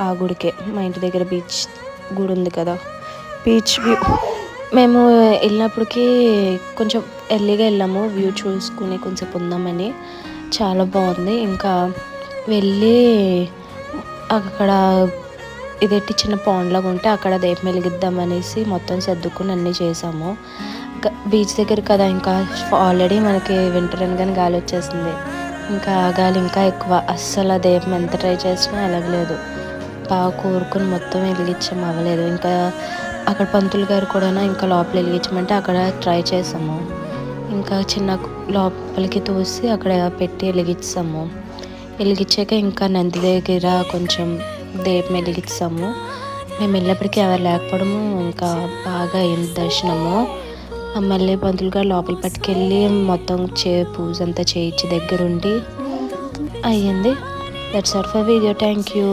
ఆ గుడికే, మా ఇంటి దగ్గర బీచ్ గుడి ఉంది కదా, బీచ్ వ్యూ. మేము వెళ్ళినప్పటికీ కొంచెం ఎర్లీగా వెళ్ళాము, వ్యూ చూసుకుని కొంచెం ఉందామని. చాలా బాగుంది. ఇంకా వెళ్ళి అక్కడ ఇదేంటి చిన్న పాండ్ లాగా ఉంటే అక్కడ దీపం వెలిగిద్దాం అనేసి మొత్తం సర్దుకుని అన్నీ చేసాము. బీచ్ దగ్గర కదా, ఇంకా ఆల్రెడీ మనకి వింటర్ అనగానే గాలి వచ్చేసింది. ఇంకా ఆ గాలి ఇంకా ఎక్కువ, అస్సలు ఆ దీపం ఎంత ట్రై చేసినా వెలగలేదు. బాగా కోరుకుని మొత్తం వెలిగించాము, అవ్వలేదు. ఇంకా అక్కడ పంతులు గారు కూడా ఇంకా లోపల వెలిగించమంటే అక్కడ ట్రై చేసాము. ఇంకా చిన్న లోపలికి తోసి అక్కడ పెట్టి వెలిగించాము. వెలిగించాక ఇంకా నంది దగ్గర కొంచెం దీపం వెలిగించాము. మేము వెళ్ళేప్పటికీ ఎవరు లేకపోవడము, ఇంకా బాగా అయింది దర్శనము. మళ్ళీ పంతులు గారు లోపల పట్టుకెళ్ళి మొత్తం పూజ అంతా చేయించి దగ్గరుండి అయ్యింది. That's all for video. Thank you.